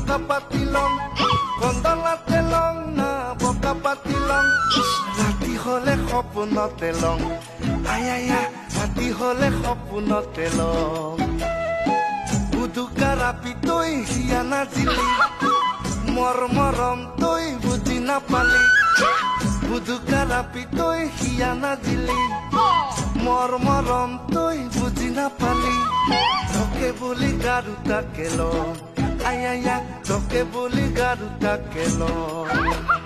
বকা পাতিলং কন্দলাতে লং না বকা পাতিলং ৰাতি হলে সপোনতে লং আয়া ৰাতি হলে সপোনতে লং বুদুকা ৰাপি তই হিয়া নাজিলি মৰম তই বুজি নাপালি বুদুকা ৰাপি তই হিয়া নাজিলি মৰম তই বুজি নাপালি তোকে বুলি গাৰুতাকে লং আয়া তোকে বুলি গাৰুতাকে লং